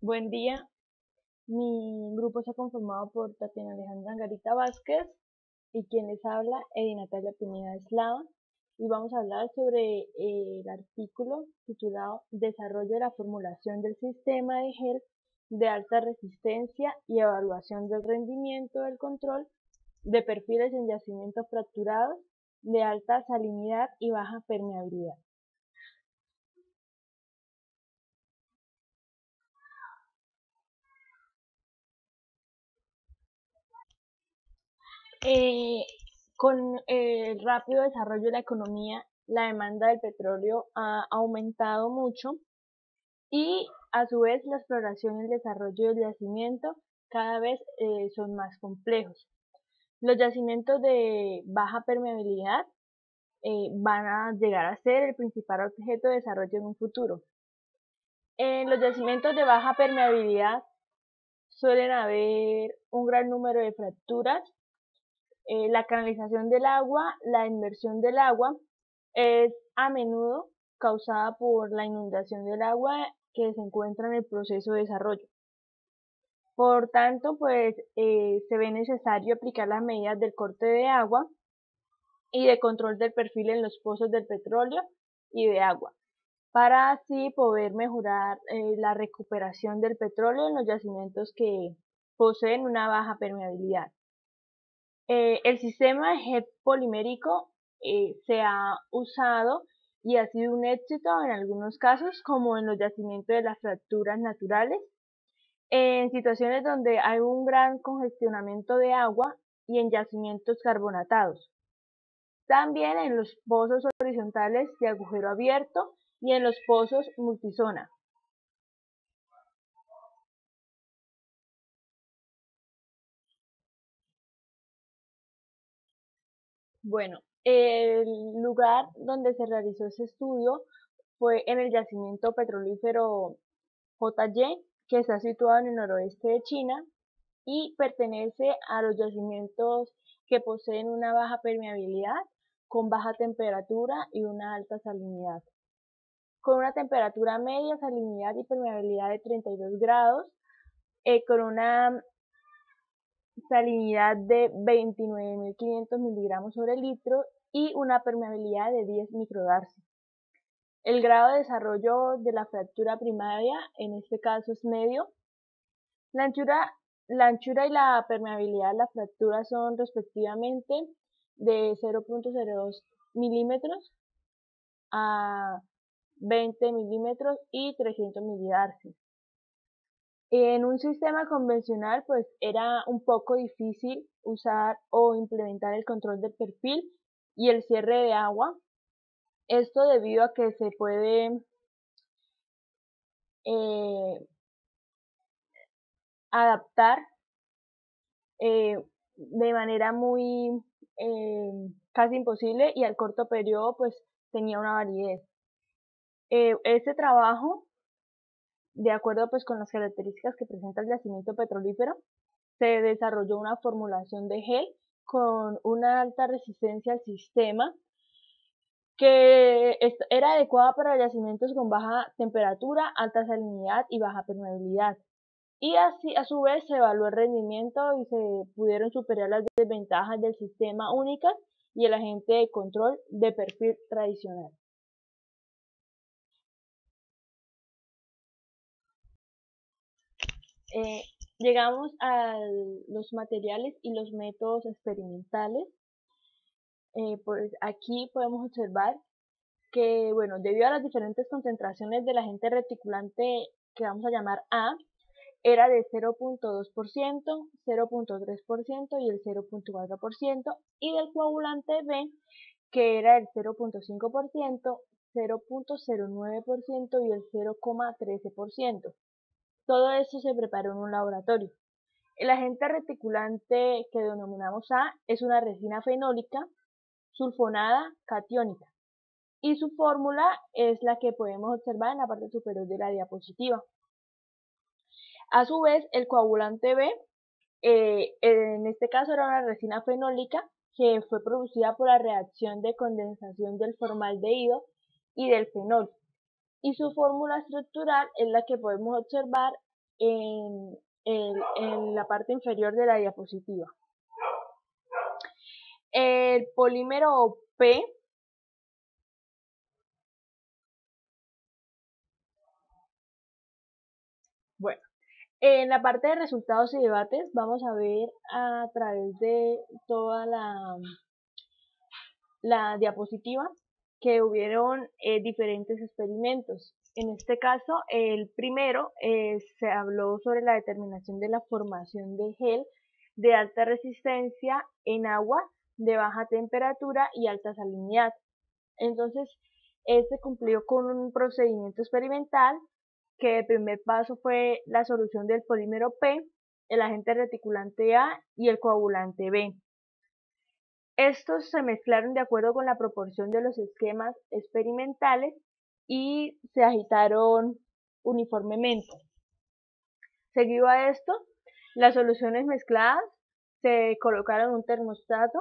Buen día, mi grupo está conformado por Tatiana Alejandra Angarita Vázquez y quien les habla, Edi Natalia Pineda Eslava, y vamos a hablar sobre el artículo titulado Desarrollo de la formulación del sistema de gel de alta resistencia y evaluación del rendimiento del control de perfiles en yacimientos fracturados de alta salinidad y baja permeabilidad. Eh, con el rápido desarrollo de la economía, la demanda del petróleo ha aumentado mucho y a su vez la exploración y el desarrollo del yacimiento cada vez son más complejos. Los yacimientos de baja permeabilidad van a llegar a ser el principal objeto de desarrollo en un futuro. En los yacimientos de baja permeabilidad suelen haber un gran número de fracturas. La canalización del agua, la inmersión del agua, es a menudo causada por la inundación del agua que se encuentra en el proceso de desarrollo. Por tanto, pues se ve necesario aplicar las medidas del corte de agua y de control del perfil en los pozos del petróleo y de agua, para así poder mejorar la recuperación del petróleo en los yacimientos que poseen una baja permeabilidad. El sistema de gel polimérico se ha usado y ha sido un éxito en algunos casos, como en los yacimientos de las fracturas naturales, en situaciones donde hay un gran congestionamiento de agua y en yacimientos carbonatados. También en los pozos horizontales de agujero abierto y en los pozos multizona. Bueno, el lugar donde se realizó ese estudio fue en el yacimiento petrolífero JY, que está situado en el noroeste de China y pertenece a los yacimientos que poseen una baja permeabilidad, con baja temperatura y una alta salinidad. Con una temperatura media, salinidad y permeabilidad de 32 grados, con una salinidad de 29.500 miligramos sobre litro y una permeabilidad de 10 microdarcy. El grado de desarrollo de la fractura primaria, en este caso, es medio. La anchura, la anchura y la permeabilidad de la fractura son respectivamente de 0.02 milímetros a 20 milímetros y 300 milidarcy. En un sistema convencional, pues era un poco difícil usar o implementar el control de perfil y el cierre de agua. Esto debido a que se puede eh, adaptar eh, de manera muy casi imposible y al corto periodo pues tenía una validez. Este trabajo, de acuerdo pues con las características que presenta el yacimiento petrolífero, se desarrolló una formulación de gel con una alta resistencia al sistema que era adecuada para yacimientos con baja temperatura, alta salinidad y baja permeabilidad. Y así, a su vez, se evaluó el rendimiento y se pudieron superar las desventajas del sistema única y el agente de control de perfil tradicional. Eh, Llegamos a los materiales y los métodos experimentales. Pues aquí podemos observar que, bueno, debido a las diferentes concentraciones del agente reticulante que vamos a llamar A, era de 0.2%, 0.3% y el 0.4%, y del coagulante B, que era el 0.5%, 0.09% y el 0.13%. Todo esto se preparó en un laboratorio. El agente reticulante que denominamos A es una resina fenólica sulfonada catiónica y su fórmula es la que podemos observar en la parte superior de la diapositiva. A su vez, el coagulante B, en este caso era una resina fenólica que fue producida por la reacción de condensación del formaldehído y del fenol, y su fórmula estructural es la que podemos observar en la parte inferior de la diapositiva. El polímero P bueno, en la parte de resultados y debates vamos a ver a través de toda la diapositiva que hubieron diferentes experimentos. En este caso, el primero se habló sobre la determinación de la formación de gel de alta resistencia en agua de baja temperatura y alta salinidad. Entonces, este cumplió con un procedimiento experimental que el primer paso fue la solución del polímero P, el agente reticulante A y el coagulante B. Estos se mezclaron de acuerdo con la proporción de los esquemas experimentales y se agitaron uniformemente. Seguido a esto, las soluciones mezcladas se colocaron en un termostato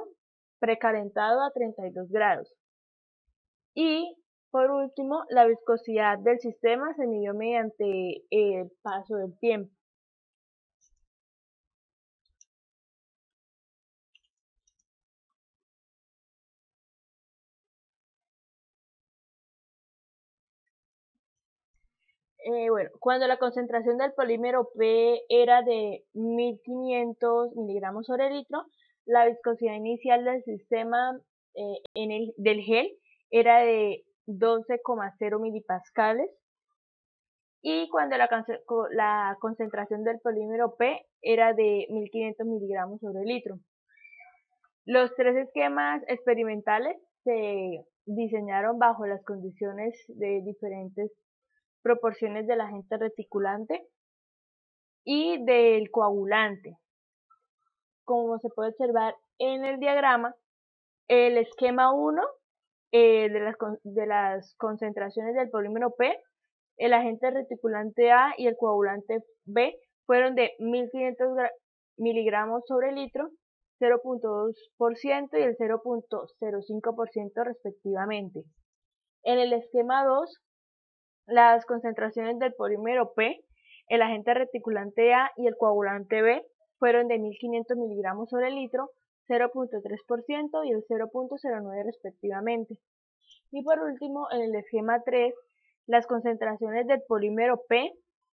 precalentado a 32 grados. Y por último, la viscosidad del sistema se midió mediante el paso del tiempo. Bueno, cuando la concentración del polímero P era de 1500 miligramos sobre litro, la viscosidad inicial del sistema del gel era de 12,0 milipascales, y cuando la concentración del polímero P era de 1500 miligramos sobre litro. Los tres esquemas experimentales se diseñaron bajo las condiciones de diferentes proporciones del agente reticulante y del coagulante. Como se puede observar en el diagrama, el esquema 1 de las concentraciones del polímero P, el agente reticulante A y el coagulante B fueron de 1500 miligramos sobre litro, 0.2% y el 0.05% respectivamente. En el esquema 2, las concentraciones del polímero P, el agente reticulante A y el coagulante B fueron de 1500 miligramos sobre litro, 0.3% y el 0.09 respectivamente. Y por último, en el esquema 3, las concentraciones del polímero P,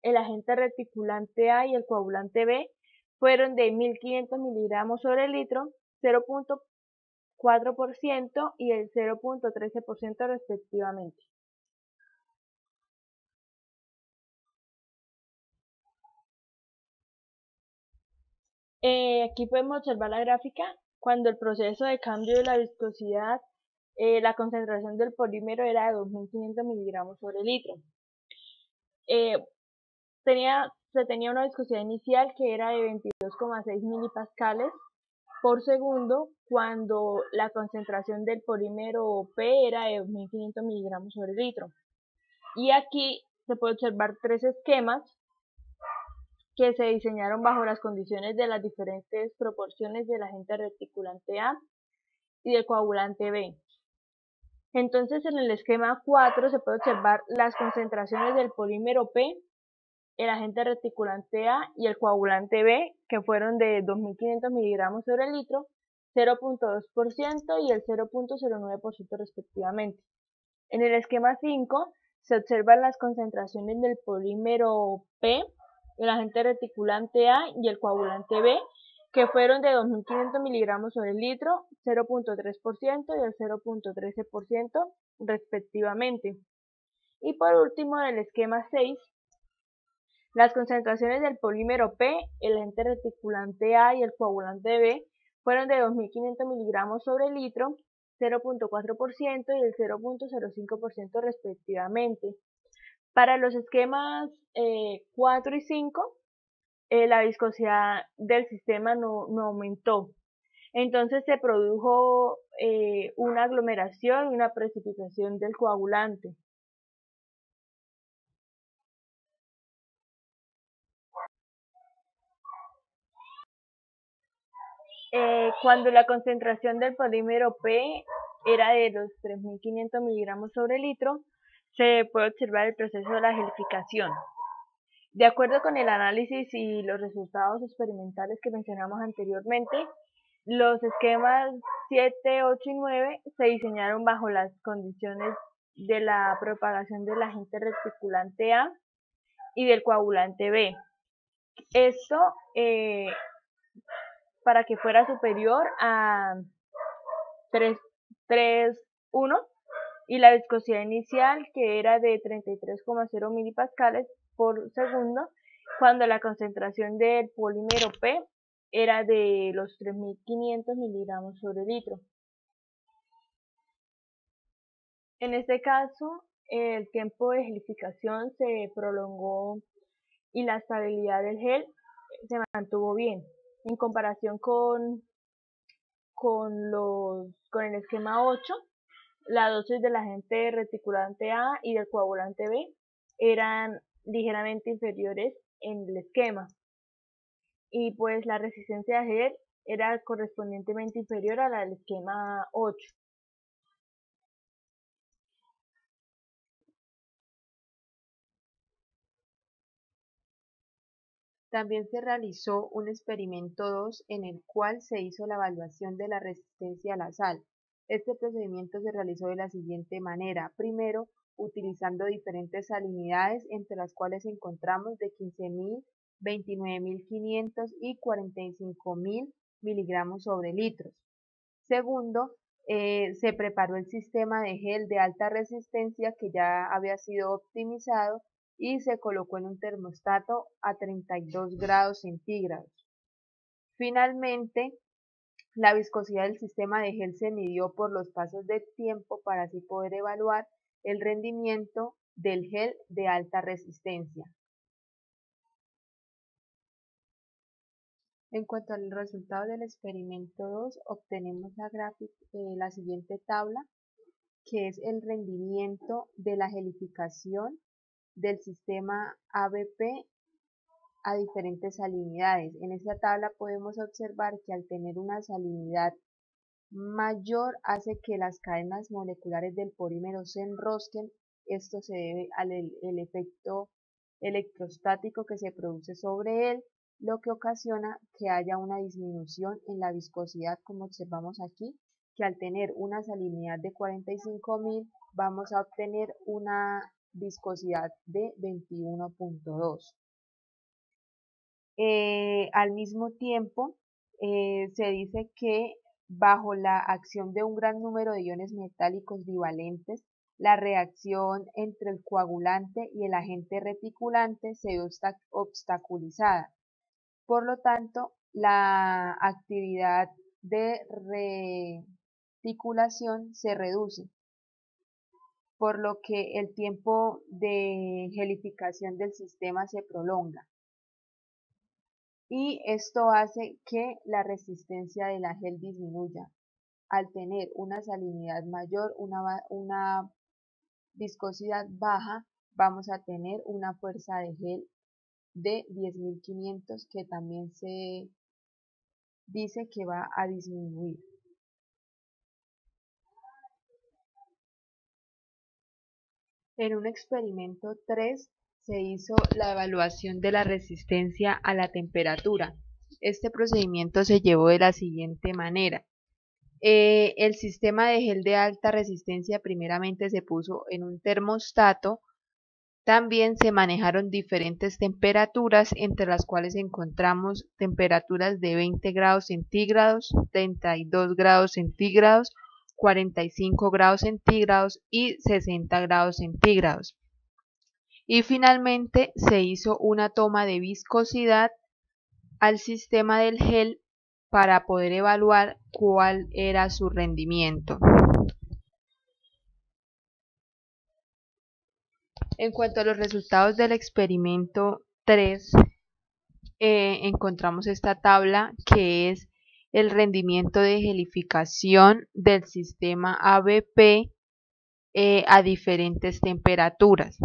el agente reticulante A y el coagulante B fueron de 1500 miligramos sobre litro, 0.4% y el 0.13% respectivamente. Aquí podemos observar la gráfica cuando el proceso de cambio de la viscosidad, la concentración del polímero era de 2500 miligramos sobre litro. Se tenía una viscosidad inicial que era de 22,6 milipascales por segundo cuando la concentración del polímero P era de 2500 miligramos sobre litro. Y aquí se puede observar tres esquemas que se diseñaron bajo las condiciones de las diferentes proporciones del agente reticulante A y del coagulante B. Entonces, en el esquema 4 se puede observar las concentraciones del polímero P, el agente reticulante A y el coagulante B, que fueron de 2500 miligramos sobre litro, 0.2% y el 0.09% respectivamente. En el esquema 5 se observan las concentraciones del polímero P, el agente reticulante A y el coagulante B, que fueron de 2500 miligramos sobre litro, 0.3% y el 0.13% respectivamente. Y por último, en el esquema 6, las concentraciones del polímero P, el agente reticulante A y el coagulante B fueron de 2500 miligramos sobre litro, 0.4% y el 0.05% respectivamente. Para los esquemas 4 y 5, la viscosidad del sistema no aumentó. Entonces se produjo una aglomeración y una precipitación del coagulante. Cuando la concentración del polímero P era de los 3500 miligramos sobre litro, se puede observar el proceso de la gelificación. De acuerdo con el análisis y los resultados experimentales que mencionamos anteriormente, los esquemas 7, 8 y 9 se diseñaron bajo las condiciones de la propagación del agente reticulante A y del coagulante B. Esto para que fuera superior a 3,1 y la viscosidad inicial, que era de 33,0 milipascales por segundo, cuando la concentración del polímero P era de los 3.500 miligramos sobre litro. En este caso, el tiempo de gelificación se prolongó y la estabilidad del gel se mantuvo bien. En comparación con el esquema 8, la dosis del agente reticulante A y del coagulante B eran ligeramente inferiores en el esquema, y pues la resistencia de gel era correspondientemente inferior a la del esquema 8. También se realizó un experimento 2 en el cual se hizo la evaluación de la resistencia a la sal. Este procedimiento se realizó de la siguiente manera. Primero, utilizando diferentes salinidades, entre las cuales encontramos de 15.000, 29.500 y 45.000 miligramos sobre litros. Segundo, se preparó el sistema de gel de alta resistencia que ya había sido optimizado y se colocó en un termostato a 32 grados centígrados. Finalmente, la viscosidad del sistema de gel se midió por los pasos del tiempo para así poder evaluar el rendimiento del gel de alta resistencia. En cuanto al resultado del experimento 2, obtenemos la siguiente tabla, que es el rendimiento de la gelificación del sistema ABP a diferentes salinidades. En esta tabla podemos observar que al tener una salinidad mayor hace que las cadenas moleculares del polímero se enrosquen. Esto se debe al efecto electrostático que se produce sobre él, lo que ocasiona que haya una disminución en la viscosidad, como observamos aquí, que al tener una salinidad de 45.000 vamos a obtener una viscosidad de 21.2. Al mismo tiempo, se dice que bajo la acción de un gran número de iones metálicos divalentes, la reacción entre el coagulante y el agente reticulante se ve obstaculizada. Por lo tanto, la actividad de reticulación se reduce, por lo que el tiempo de gelificación del sistema se prolonga. Y esto hace que la resistencia de la gel disminuya. Al tener una salinidad mayor, una viscosidad baja, vamos a tener una fuerza de gel de 10.500, que también se dice que va a disminuir. En un experimento 3 se hizo la evaluación de la resistencia a la temperatura. Este procedimiento se llevó de la siguiente manera. El sistema de gel de alta resistencia primeramente se puso en un termostato. También se manejaron diferentes temperaturas, entre las cuales encontramos temperaturas de 20 grados centígrados, 32 grados centígrados, 45 grados centígrados y 60 grados centígrados. Y finalmente se hizo una toma de viscosidad al sistema del gel para poder evaluar cuál era su rendimiento. En cuanto a los resultados del experimento 3, encontramos esta tabla que es el rendimiento de gelificación del sistema ABP a diferentes temperaturas.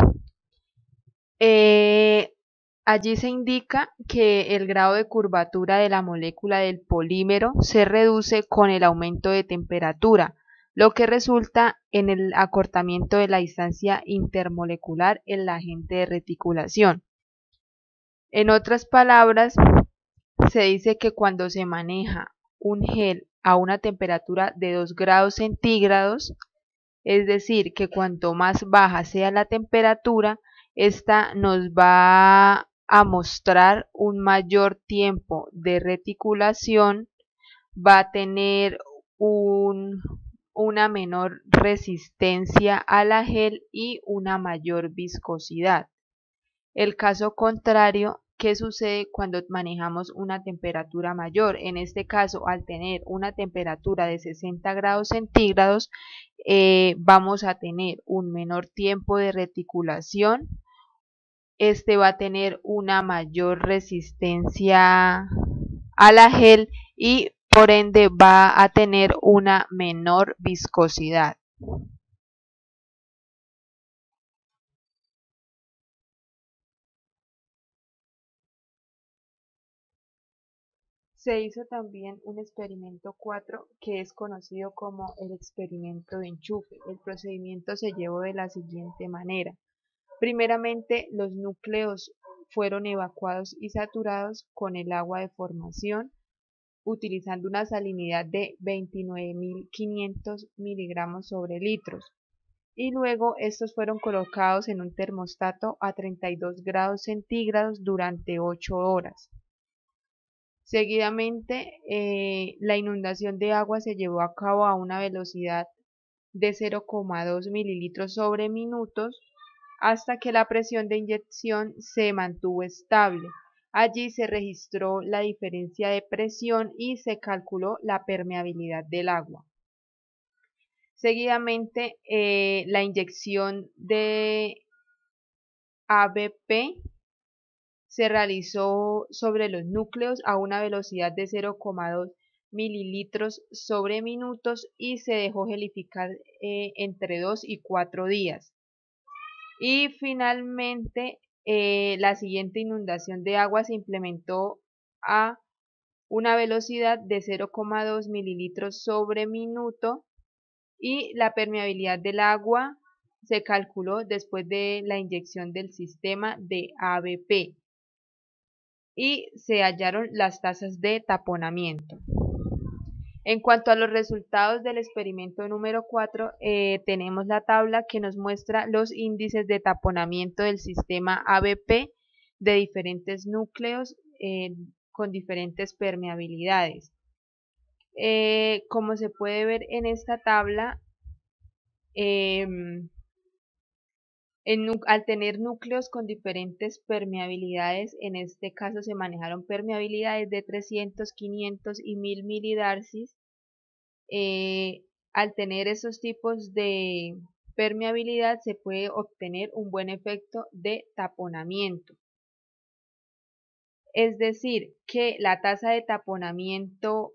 Allí se indica que el grado de curvatura de la molécula del polímero se reduce con el aumento de temperatura, lo que resulta en el acortamiento de la distancia intermolecular en la agente de reticulación. En otras palabras, se dice que cuando se maneja un gel a una temperatura de 2 grados centígrados, es decir, que cuanto más baja sea la temperatura, esta nos va a mostrar un mayor tiempo de reticulación, va a tener una menor resistencia a la gel y una mayor viscosidad. El caso contrario, ¿qué sucede cuando manejamos una temperatura mayor? En este caso, al tener una temperatura de 60 grados centígrados, vamos a tener un menor tiempo de reticulación. Este va a tener una mayor resistencia a la gel y por ende va a tener una menor viscosidad. Se hizo también un experimento 4 que es conocido como el experimento de enchufe. El procedimiento se llevó de la siguiente manera. Primeramente, los núcleos fueron evacuados y saturados con el agua de formación utilizando una salinidad de 29.500 miligramos sobre litros. Y luego estos fueron colocados en un termostato a 32 grados centígrados durante 8 horas. Seguidamente, la inundación de agua se llevó a cabo a una velocidad de 0,2 mililitros sobre minutos hasta que la presión de inyección se mantuvo estable. Allí se registró la diferencia de presión y se calculó la permeabilidad del agua. Seguidamente, la inyección de ABP se realizó sobre los núcleos a una velocidad de 0,2 mililitros sobre minutos y se dejó gelificar entre 2 y 4 días. Y finalmente, la siguiente inundación de agua se implementó a una velocidad de 0,2 mililitros sobre minuto y la permeabilidad del agua se calculó después de la inyección del sistema de ABP y se hallaron las tasas de taponamiento. En cuanto a los resultados del experimento número 4, tenemos la tabla que nos muestra los índices de taponamiento del sistema ABP de diferentes núcleos con diferentes permeabilidades. Como se puede ver en esta tabla, al tener núcleos con diferentes permeabilidades, en este caso se manejaron permeabilidades de 300, 500 y 1000 milidarcis. Al tener esos tipos de permeabilidad se puede obtener un buen efecto de taponamiento. Es decir, que la tasa de taponamiento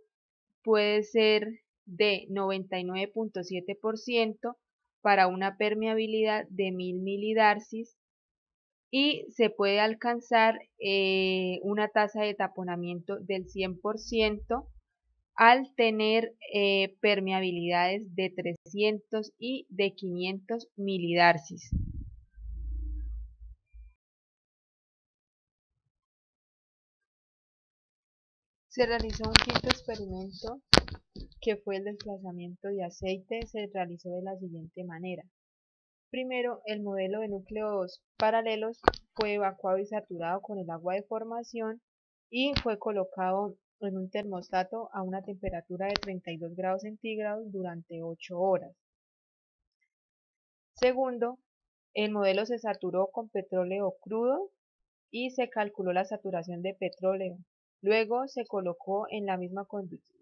puede ser de 99.7% para una permeabilidad de 1000 milidarcis y se puede alcanzar una tasa de taponamiento del 100% al tener permeabilidades de 300 y de 500 milidarcis. Se realizó un quinto experimento que fue el desplazamiento de aceite. Se realizó de la siguiente manera. Primero, el modelo de núcleos paralelos fue evacuado y saturado con el agua de formación y fue colocado en un termostato a una temperatura de 32 grados centígrados durante 8 horas. Segundo, el modelo se saturó con petróleo crudo y se calculó la saturación de petróleo. Luego se colocó en la misma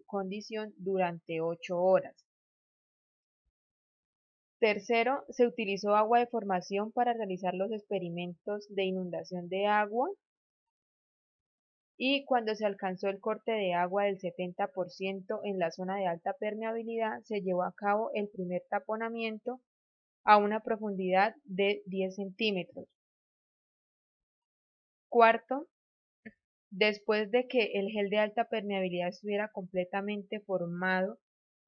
condición durante 8 horas. Tercero, se utilizó agua de formación para realizar los experimentos de inundación de agua y cuando se alcanzó el corte de agua del 70% en la zona de alta permeabilidad, se llevó a cabo el primer taponamiento a una profundidad de 10 centímetros. Cuarto, después de que el gel de alta permeabilidad estuviera completamente formado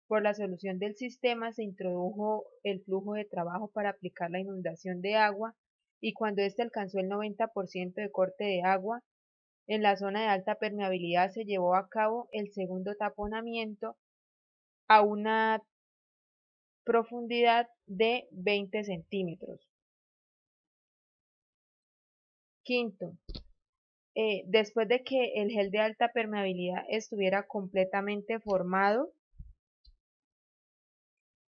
por la solución del sistema, se introdujo el flujo de trabajo para aplicar la inundación de agua y cuando éste alcanzó el 90% de corte de agua, En la zona de alta permeabilidad se llevó a cabo el segundo taponamiento a una profundidad de 20 centímetros. Quinto, después de que el gel de alta permeabilidad estuviera completamente formado,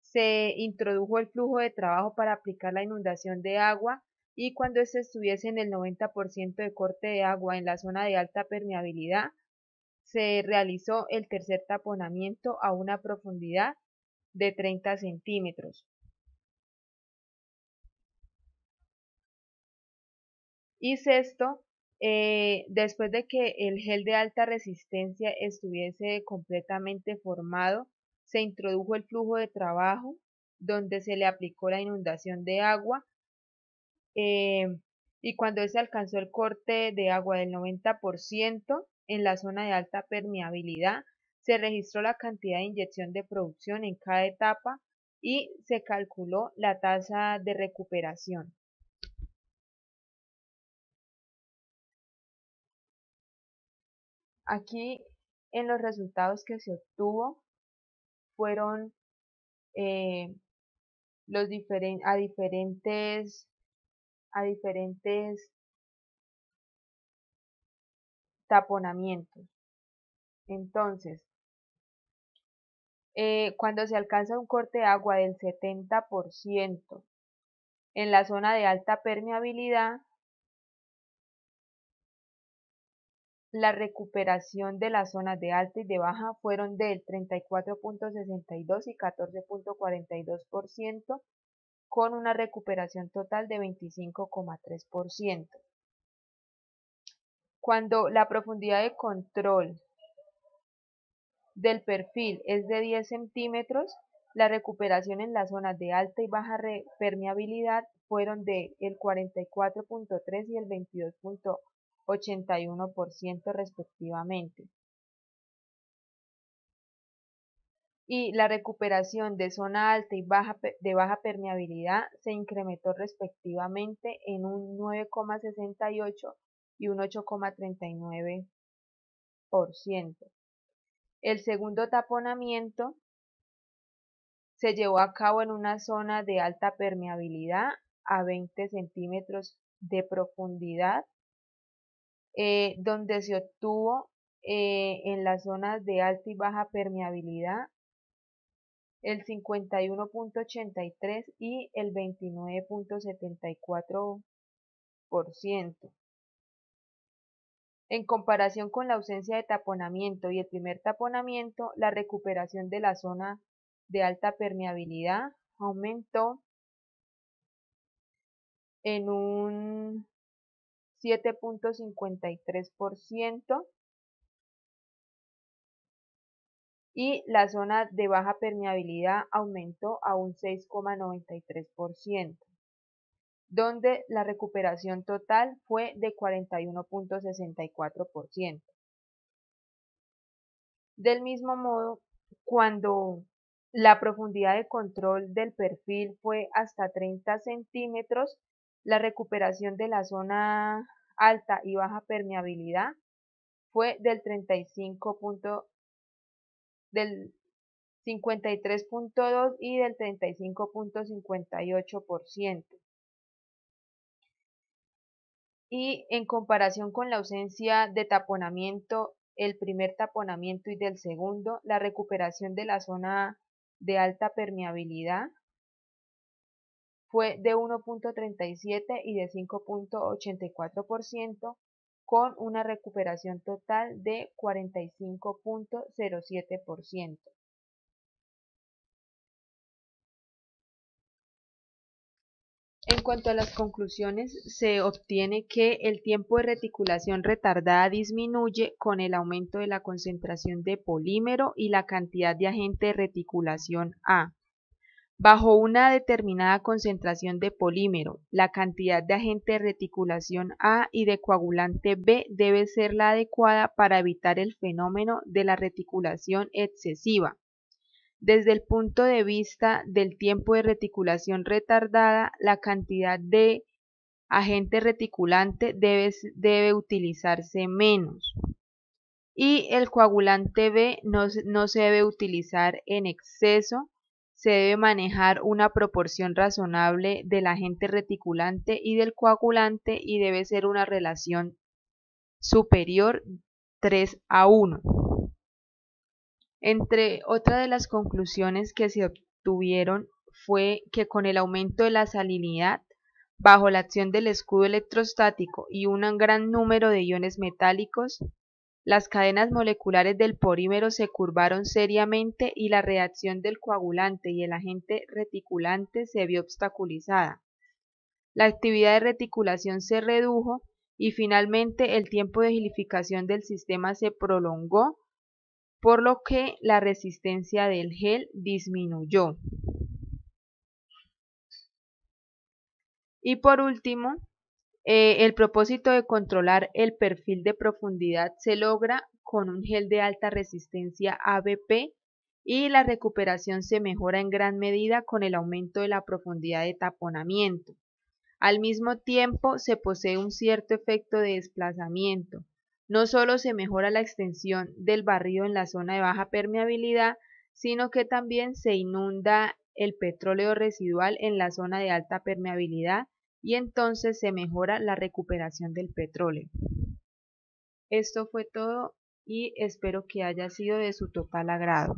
se introdujo el flujo de trabajo para aplicar la inundación de agua y cuando éste estuviese en el 90% de corte de agua en la zona de alta permeabilidad, se realizó el tercer taponamiento a una profundidad de 30 centímetros. Y sexto, después de que el gel de alta resistencia estuviese completamente formado, se introdujo el flujo de trabajo donde se le aplicó la inundación de agua y cuando se alcanzó el corte de agua del 90% en la zona de alta permeabilidad, se registró la cantidad de inyección de producción en cada etapa y se calculó la tasa de recuperación. Aquí en los resultados que se obtuvo fueron a diferentes taponamientos. Entonces, cuando se alcanza un corte de agua del 70% en la zona de alta permeabilidad, la recuperación de las zonas de alta y de baja fueron del 34.62 y 14.42%, con una recuperación total de 25,3%. Cuando la profundidad de control del perfil es de 10 centímetros, la recuperación en las zonas de alta y baja permeabilidad fueron de el 44.3 y el 22.81% respectivamente. Y la recuperación de zona alta y de baja permeabilidad se incrementó respectivamente en un 9,68 y un 8,39%. El segundo taponamiento se llevó a cabo en una zona de alta permeabilidad a 20 centímetros de profundidad, donde se obtuvo en las zonas de alta y baja permeabilidad el 51.83 y el 29.74%. En comparación con la ausencia de taponamiento y el primer taponamiento, la recuperación de la zona de alta permeabilidad aumentó en un 7.53% y la zona de baja permeabilidad aumentó a un 6,93%, donde la recuperación total fue de 41.64%. Del mismo modo, cuando la profundidad de control del perfil fue hasta 30 centímetros, la recuperación de la zona alta y baja permeabilidad fue del 53.2 y del 35.58%. Y en comparación con la ausencia de taponamiento, el primer taponamiento y del segundo, la recuperación de la zona de alta permeabilidad fue de 1.37 y de 5.84%, con una recuperación total de 45.07%. En cuanto a las conclusiones, se obtiene que el tiempo de reticulación retardada disminuye con el aumento de la concentración de polímero y la cantidad de agente de reticulación A. Bajo una determinada concentración de polímero, la cantidad de agente de reticulación A y de coagulante B debe ser la adecuada para evitar el fenómeno de la reticulación excesiva. Desde el punto de vista del tiempo de reticulación retardada, la cantidad de agente reticulante debe utilizarse menos. Y el coagulante B no se debe utilizar en exceso, se debe manejar una proporción razonable del agente reticulante y del coagulante y debe ser una relación superior 3:1. Entre otras de las conclusiones que se obtuvieron fue que con el aumento de la salinidad, bajo la acción del escudo electrostático y un gran número de iones metálicos, las cadenas moleculares del polímero se curvaron seriamente y la reacción del coagulante y el agente reticulante se vio obstaculizada. La actividad de reticulación se redujo y finalmente el tiempo de gelificación del sistema se prolongó, por lo que la resistencia del gel disminuyó. Y por último, el propósito de controlar el perfil de profundidad se logra con un gel de alta resistencia ABP y la recuperación se mejora en gran medida con el aumento de la profundidad de taponamiento. Al mismo tiempo, se posee un cierto efecto de desplazamiento. No solo se mejora la extensión del barrido en la zona de baja permeabilidad, sino que también se inunda el petróleo residual en la zona de alta permeabilidad y entonces se mejora la recuperación del petróleo. Esto fue todo y espero que haya sido de su total agrado.